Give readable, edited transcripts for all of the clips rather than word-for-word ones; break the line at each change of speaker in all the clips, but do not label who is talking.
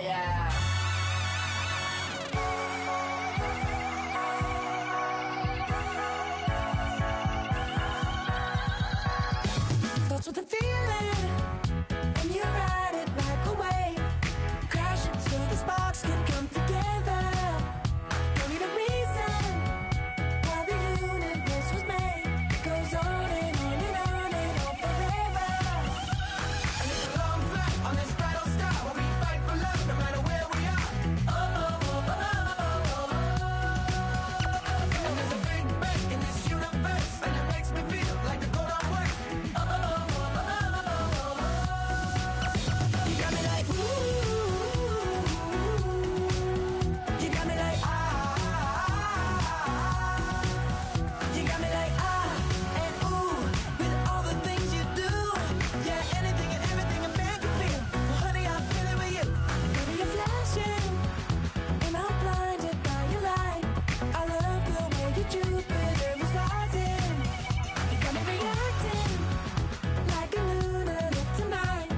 yeah. Starts with a feeling, and you ride it like a wave. Crash it so the sparks can come together. Don't need a reason why the universe was made. It goes on and on and on and on forever. And it's a long flight on this battle star where we fight for love no matter where we are. Oh, oh, oh, oh, oh. And there's a big bang in this universe, and it makes me feel like the gold I work. Oh, oh, oh, oh, oh. You got me like ooh. You got me like you got me like and ooh, with all the things you do. Yeah, anything and everything a man can feel. Well, honey, I feel it with you. Baby, you're flashing, and I'm blinded by your light. I love the way you Jupiter is rising. You got me reacting like a lunar tonight.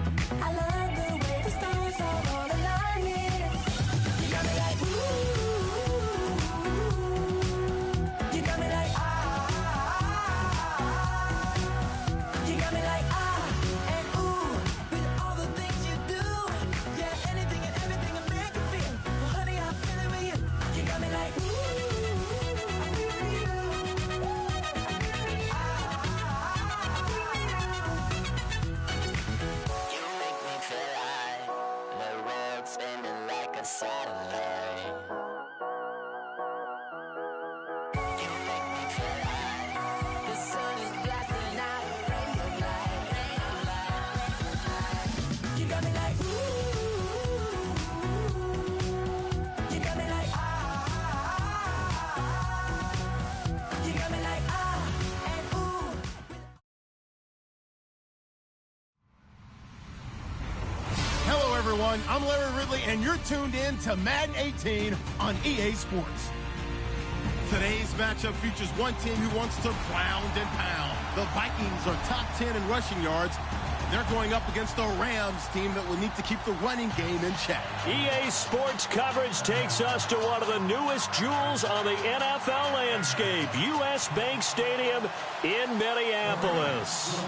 I love the way the stars are all aligning. You got me like ooh. You got me like you got me like and ooh, with all the things you do. Yeah, anything and everything a man can feel. Well, honey, I feel it with you. You got me like ooh, I feel it with you.
You make me feel like the world's spinning like a satellite. You make me feel like the sun is blasting out a ray of light, ray of light.
You got me like ooh. You got me like you got me like and ooh.
Hello, everyone. I'm Larry Ridley, and you're tuned in to Madden 18 on EA Sports. Today's matchup features one team who wants to ground and pound. The Vikings are top 10 in rushing yards. They're going up against the Rams team that will need to keep the running game in check.
EA Sports coverage takes us to one of the newest jewels on the NFL landscape, US Bank Stadium in Minneapolis.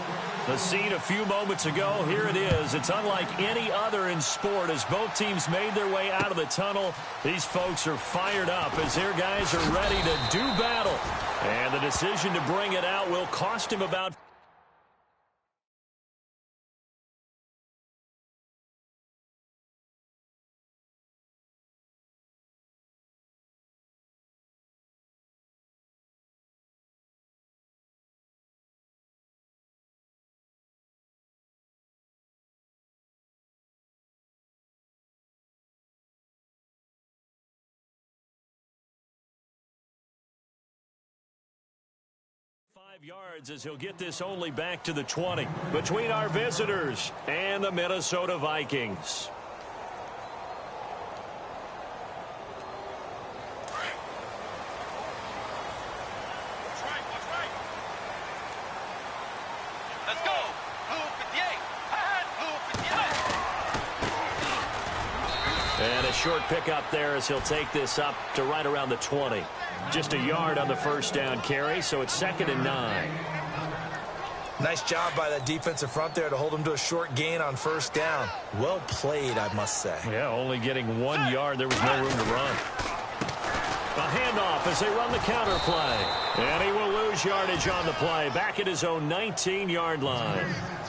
The scene a few moments ago, here it is. It's unlike any other in sport as both teams made their way out of the tunnel. These folks are fired up as their guys are ready to do battle. And the decision to bring it out will cost him about yards as he'll get this only back to the 20 between our visitors and the Minnesota Vikings.
Let's go. Blue 58. Blue 58.
And a short pickup there as he'll take this up to right around the 20. Just a yard on the first down carry, so it's 2nd and 9.
Nice job by that defensive front there to hold him to a short gain on first down. Well played, I must say.
Yeah, only getting 1 yard. There was no room to run. A handoff as they run the counter play. And he will lose yardage on the play. Back at his own 19-yard line.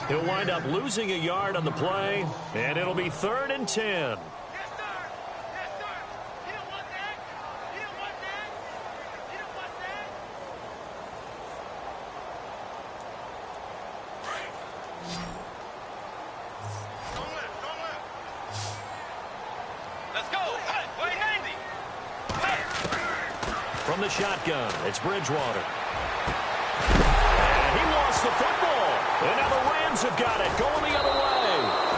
He'll wind up losing a yard on the play, and it'll be 3rd and 10. From the shotgun, it's Bridgewater. And he lost the football. And now the Rams have got it, going the other way.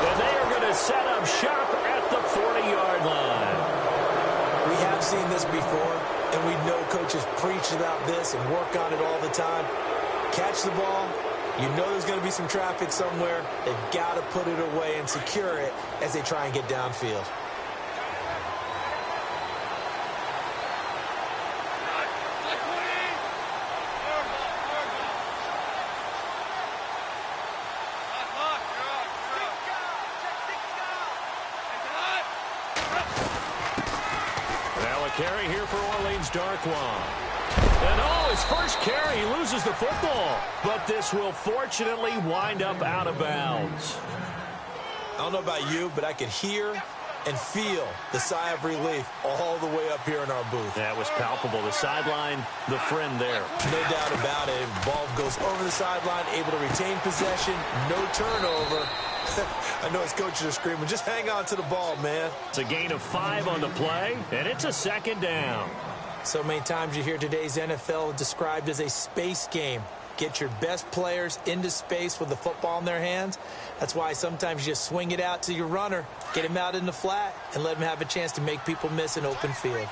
And they are going to set up shop at the 40-yard line.
We have seen this before, and we know coaches preach about this and work on it all the time. Catch the ball. You know there's going to be some traffic somewhere. They've got to put it away and secure it as they try and get downfield.
carry here for Orleans Darkwa. And his first carry, he loses the football. But this will fortunately wind up out of bounds.
I don't know about you, but I could hear and feel the sigh of relief all the way up here in our booth.
That was palpable. The sideline, the friend there.
No doubt about it. Ball goes over the sideline, able to retain possession, no turnover. I know his coaches are screaming, just hang on to the ball, man.
It's a gain of 5 on the play, and it's a second down.
So many times you hear today's NFL described as a space game. Get your best players into space with the football in their hands. That's why sometimes you just swing it out to your runner, get him out in the flat, and let him have a chance to make people miss an open field.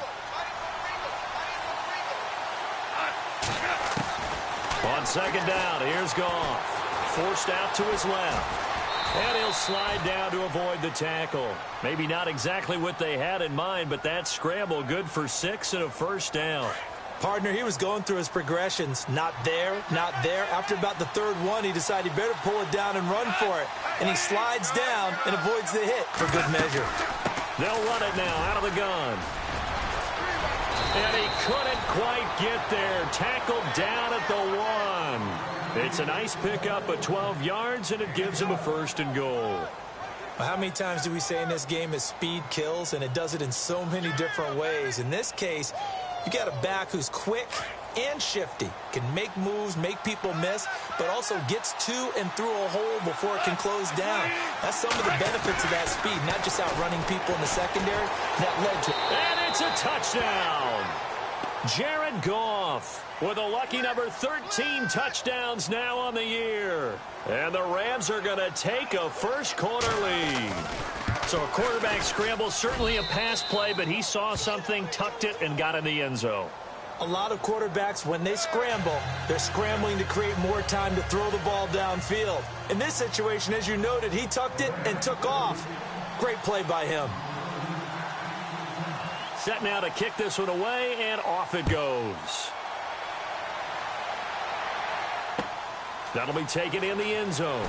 On second down, here's Goff. Forced out to his left. And he'll slide down to avoid the tackle. Maybe not exactly what they had in mind, but that scramble good for 6 and a first down.
Partner, he was going through his progressions. Not there, not there. After about the third one, he decided he better pull it down and run for it. And he slides down and avoids the hit for good measure.
They'll run it now out of the gun. And he couldn't quite get there. Tackled down at the 1. It's a nice pickup of 12 yards, and it gives him a first and goal.
Well, how many times do we say in this game is speed kills, and it does it in so many different ways. In this case, you got a back who's quick and shifty, can make moves, make people miss, but also gets to and through a hole before it can close down. That's some of the benefits of that speed, not just outrunning people in the secondary. That led to...
And it's a touchdown. Jared Goff with a lucky number 13 touchdowns now on the year. And the Rams are going to take a first quarter lead. So a quarterback scramble, certainly a pass play, but he saw something, tucked it, and got in the end zone.
A lot of quarterbacks, when they scramble, they're scrambling to create more time to throw the ball downfield. In this situation, as you noted, he tucked it and took off. Great play by him.
Set now to kick this one away, and off it goes. That'll be taken in the end zone.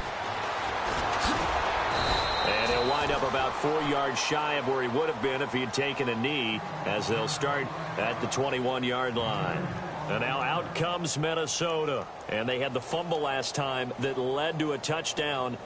And he'll wind up about 4 yards shy of where he would have been if he had taken a knee, as they'll start at the 21-yard line. And now out comes Minnesota. And they had the fumble last time that led to a touchdown.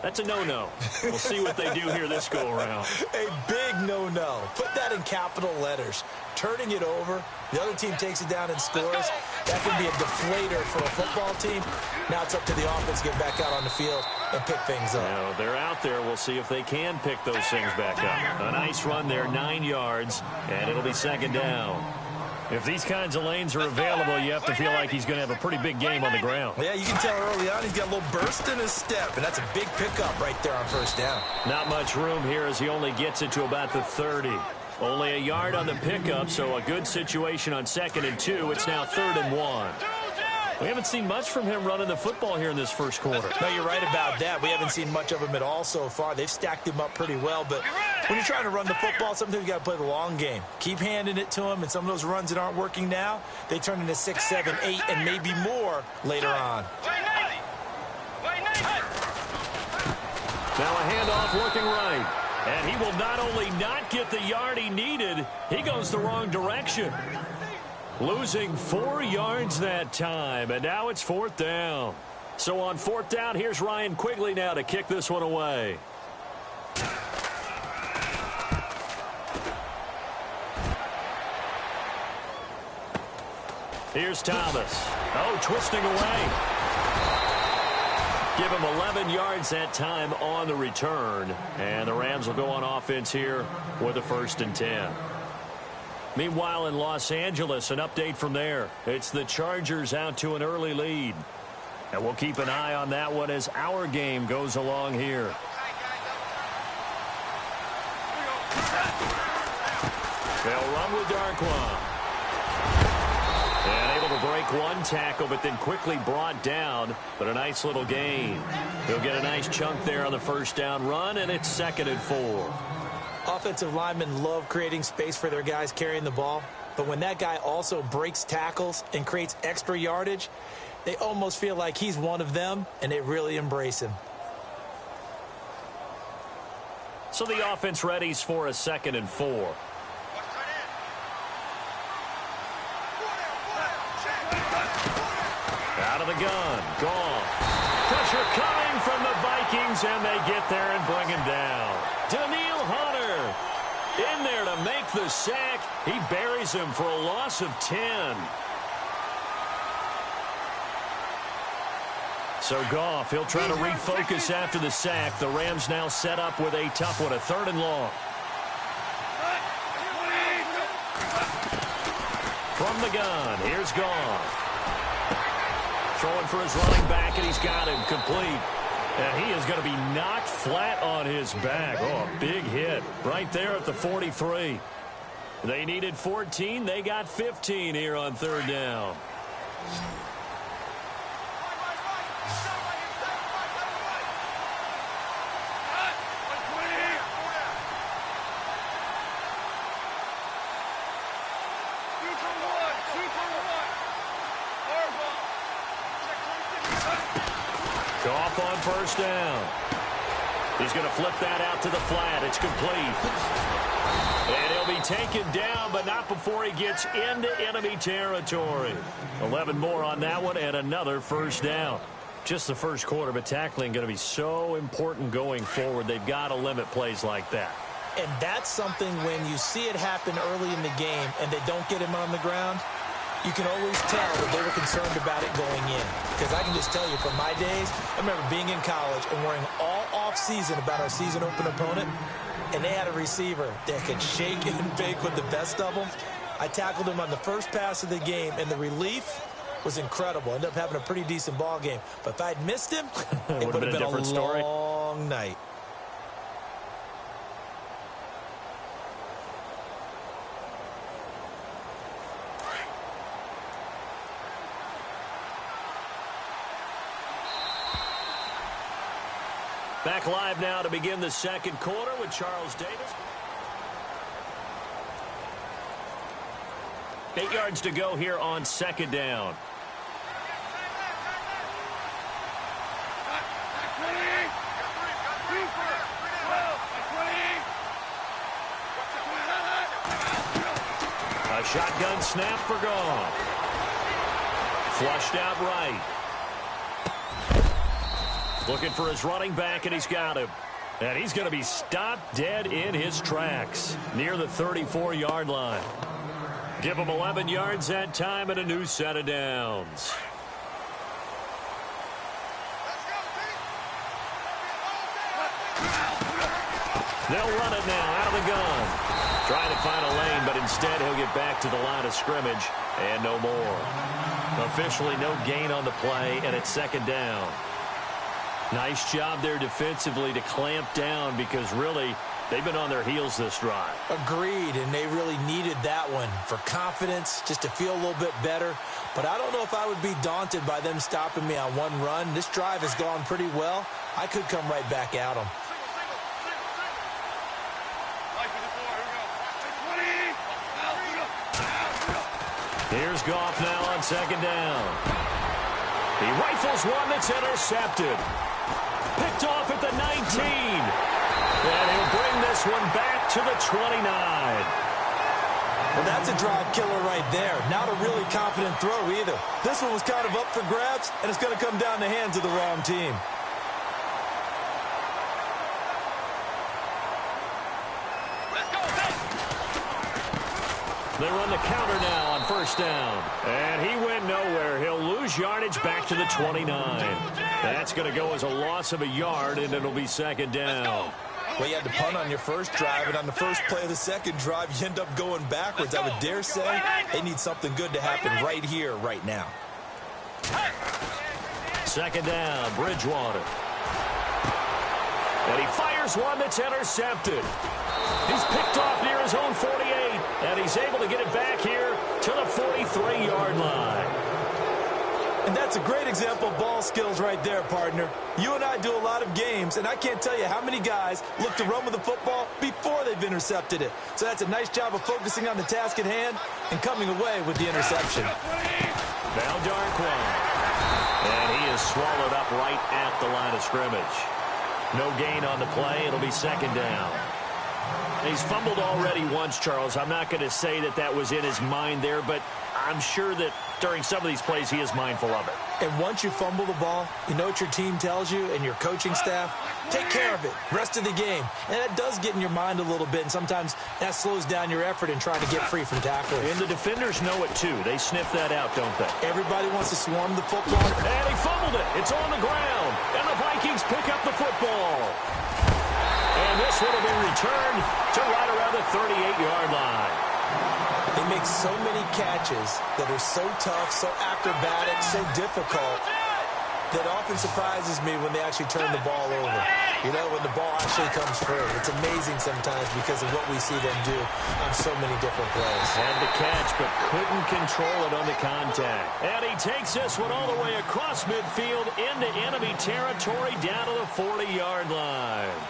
That's a no-no. We'll see what they do here this go-around.
A big no-no. Put that in capital letters. Turning it over, the other team takes it down and scores. That can be a deflator for a football team. Now it's up to the offense to get back out on the field and pick things up.
Now, they're out there. We'll see if they can pick those things back up. A nice run there, 9 yards, and it'll be second down. If these kinds of lanes are available, you have to feel like he's going to have a pretty big game on the ground.
Yeah, you can tell early on he's got a little burst in his step, and that's a big pickup right there on first down.
Not much room here as he only gets it to about the 30. Only a yard on the pickup, so a good situation on 2nd and 2. It's now 3rd and 1. We haven't seen much from him running the football here in this first quarter.
No, you're right about that. We haven't seen much of him at all so far. They've stacked him up pretty well, but when you're trying to run the football, sometimes you got to play the long game. Keep handing it to him, and some of those runs that aren't working now, they turn into 6, 7, 8, and maybe more later on.
Now a handoff working right. And he will not only not get the yard he needed, he goes the wrong direction. Losing 4 yards that time, and now it's 4th down. So on 4th down, here's Ryan Quigley now to kick this one away. Here's Thomas. Oh, twisting away. Give him 11 yards that time on the return. And the Rams will go on offense here with a 1st and 10. Meanwhile, in Los Angeles, an update from there. It's the Chargers out to an early lead. And we'll keep an eye on that one as our game goes along here. They'll run with Darkwa. And able to break one tackle, but then quickly brought down. But a nice little gain. He'll get a nice chunk there on the first down run, and it's 2nd and 4.
Offensive linemen love creating space for their guys carrying the ball. But when that guy also breaks tackles and creates extra yardage, they almost feel like he's one of them, and they really embrace him.
So the offense readies for a 2nd and 4. Out of the gun. Goff. Pressure coming from the Vikings, and they get there and bring him down. Daniil Hunter in there to make the sack. He buries him for a loss of 10. So Goff, he'll try to refocus after the sack. The Rams now set up with a tough one, a 3rd and long. From the gun, here's Goff. Throwing for his running back, and he's got him complete. And he is going to be knocked flat on his back. Oh, a big hit right there at the 43. They needed 14. They got 15 here on 3rd down. Goff on 1st down. He's going to flip that out to the flat. It's complete. And he'll be taken down, but not before he gets into enemy territory. 11 more on that one and another 1st down. Just the 1st quarter, but tackling going to be so important going forward. They've got to limit plays like that.
And that's something when you see it happen early in the game and they don't get him on the ground, you can always tell that they were concerned about it going in. Because I can just tell you from my days, I remember being in college and worrying all off-season about our season open opponent, and they had a receiver that could shake and bake with the best of them. I tackled him on the first pass of the game, and the relief was incredible. Ended up having a pretty decent ball game. But if I'd missed him, it would have been a different story. Long night.
Back live now to begin the 2nd quarter with Charles Davis. 8 yards to go here on 2nd down. A shotgun snap for Goff. Flushed out right. Looking for his running back, and he's got him. And he's going to be stopped dead in his tracks near the 34-yard line. Give him 11 yards that time and a new set of downs. They'll run it now out of the gun. Trying to find a lane, but instead he'll get back to the line of scrimmage and no more. Officially no gain on the play, and it's 2nd down. Nice job there defensively to clamp down because really they've been on their heels this drive.
Agreed, and they really needed that one for confidence, just to feel a little bit better. But I don't know if I would be daunted by them stopping me on one run. This drive has gone pretty well. I could come right back at them.
Here's Goff now on 2nd down. He rifles one that's intercepted. Picked off at the 19. And he'll bring this one back to the 29.
Well, that's a drive killer right there. Not a really confident throw either. This one was kind of up for grabs, and it's going to come down the hands of the wrong team.
They run the counter now on 1st down. And he went nowhere. He'll lose yardage back to the 29. That's going to go as a loss of a yard, and it'll be 2nd down.
Well, you had to punt on your first drive, and on the first play of the 2nd drive, you end up going backwards. I would dare say they need something good to happen right here, right now.
2nd down, Bridgewater. And he fires one that's intercepted. He's picked off near his own 48, and he's able to get it back here to the 43-yard line.
And that's a great example of ball skills right there, partner. You and I do a lot of games, and I can't tell you how many guys look to run with the football before they've intercepted it. So that's a nice job of focusing on the task at hand and coming away with the interception.
Now Darquan. And he is swallowed up right at the line of scrimmage. No gain on the play. It'll be 2nd down. He's fumbled already once, Charles. I'm not going to say that that was in his mind there, but I'm sure that during some of these plays, he is mindful of it.
And once you fumble the ball, you know what your team tells you and your coaching staff? Take care of it. Rest of the game. And that does get in your mind a little bit, and sometimes that slows down your effort in trying to get free from tackles.
And the defenders know it, too. They sniff that out, don't they?
Everybody wants to swarm the football.
And he fumbled it. It's on the ground. And the Vikings pick up the football. And this would have been returned to right around the 38-yard line.
They make so many catches that are so tough, so acrobatic, so difficult, that often surprises me when they actually turn the ball over. You know, when the ball actually comes through. It's amazing sometimes because of what we see them do on so many different plays.
Had the catch, but couldn't control it on the contact. And he takes this one all the way across midfield into enemy territory down to the 40-yard line.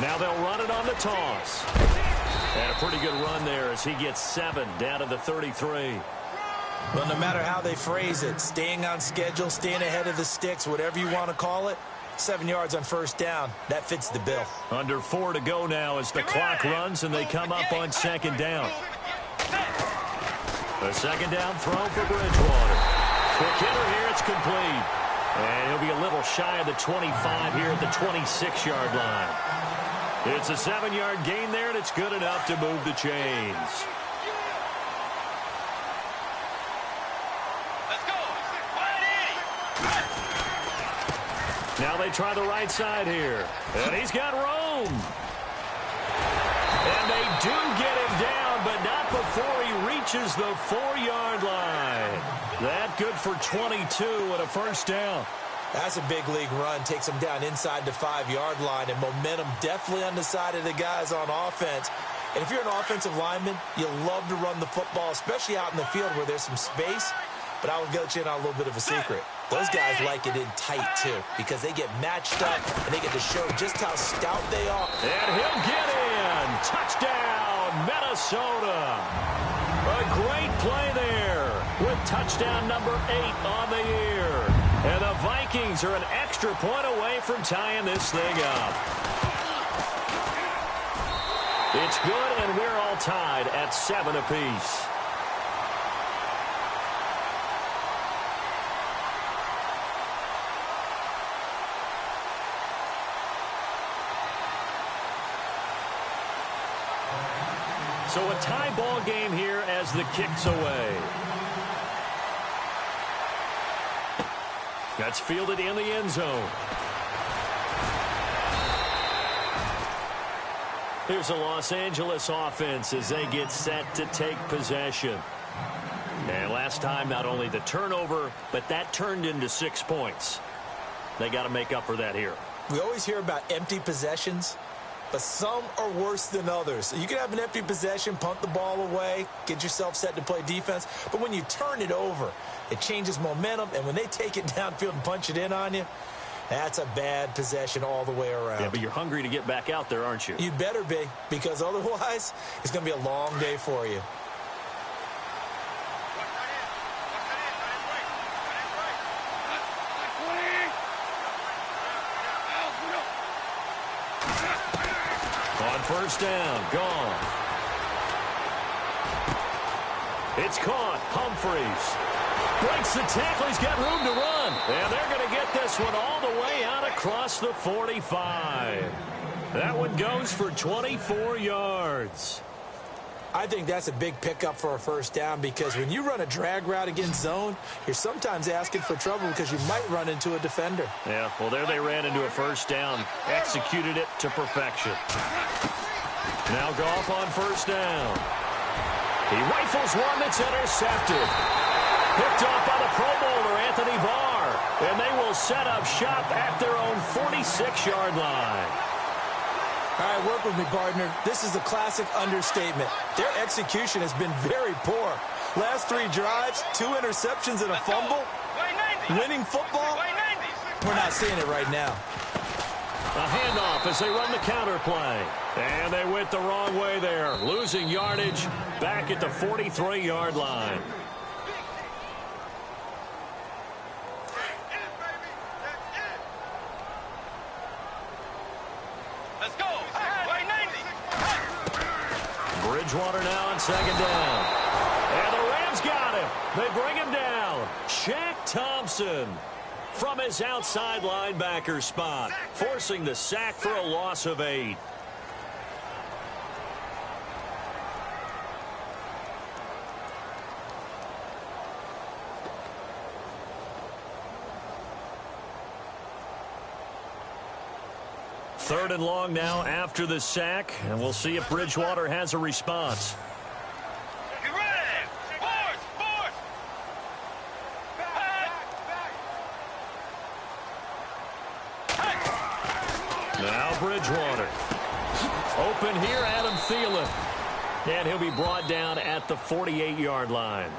Now they'll run it on the toss. And a pretty good run there as he gets 7 down to the 33.
Well, no matter how they phrase it, staying on schedule, staying ahead of the sticks, whatever you want to call it, 7 yards on first down, that fits the bill.
Under 4 to go now as the clock runs and they come up on second down. A second down throw for Bridgewater. Quick hitter here, it's complete. And he'll be a little shy of the 25 here at the 26-yard line. It's a 7-yard gain there, and it's good enough to move the chains.
Let's go. 180.
Now they try the right side here. And he's got room. And they do get him down, but not before he reaches the 4-yard line. That good for 22 and a first down.
That's a big league run. Takes them down inside the 5-yard line, and momentum definitely on the side of the guys on offense. And if you're an offensive lineman, you love to run the football, especially out in the field where there's some space. But I will let you in on a little bit of a secret. Those guys like it in tight, too, because they get matched up, and they get to show just how stout they are.
And he'll get in. Touchdown, Minnesota. A great play there with touchdown number 8 on the year. And the Vikings are an extra point away from tying this thing up. It's good, and we're all tied at 7 apiece. So a tie ball game here as the kick's away. That's fielded in the end zone. Here's a Los Angeles offense as they get set to take possession. And last time, not only the turnover, but that turned into 6 points. They got to make up for that here.
We always hear about empty possessions, but some are worse than others. You can have an empty possession, punt the ball away, get yourself set to play defense. But when you turn it over, it changes momentum. And when they take it downfield and punch it in on you, that's a bad possession all the way around.
Yeah, but you're hungry to get back out there, aren't you?
You better be, because otherwise it's going to be a long day for you.
On first down, gone. It's caught. Humphreys breaks the tackle. He's got room to run. And they're going to get this one all the way out across the 45. That one goes for 24 yards.
I think that's a big pickup for a first down, because when you run a drag route against zone, you're sometimes asking for trouble because you might run into a defender.
Yeah, well, there they ran into a first down. Executed it to perfection. Now Goff on first down. He rifles one that's intercepted. Picked off by the Pro Bowler, Anthony Barr. And they will set up shop at their own 46-yard line.
All right, work with me, partner. This is a classic understatement. Their execution has been very poor. Last 3 drives, 2 interceptions and a fumble. Winning football? We're not seeing it right now.
A handoff as they run the counter play. And they went the wrong way there. Losing yardage back at the 43-yard line. Bridgewater now on second down. And the Rams got him. They bring him down. Shaq Thompson from his outside linebacker spot, forcing the sack for a loss of 8. Third and long now after the sack, and we'll see if Bridgewater has a response.
You ready? Force!
Now Bridgewater. Open here, Adam Thielen. And he'll be brought down at the 48-yard line.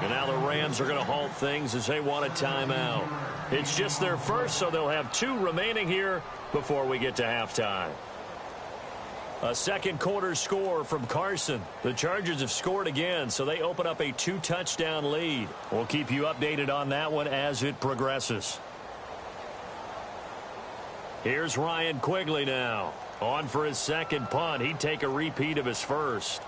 And now the Rams are going to halt things as they want a timeout. It's just their first, so they'll have 2 remaining here before we get to halftime. A second quarter score from Carson. The Chargers have scored again, so they open up a 2-touchdown lead. We'll keep you updated on that one as it progresses. Here's Ryan Quigley now. On for his second punt. He'd take a repeat of his first.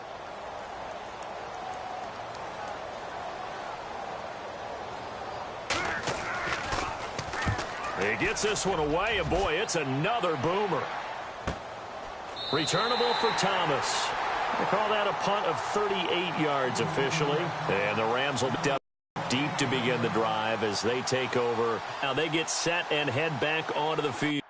He gets this one away, and boy, it's another boomer. Returnable for Thomas. They call that a punt of 38 yards officially. And the Rams will be deep to begin the drive as they take over. Now they get set and head back onto the field.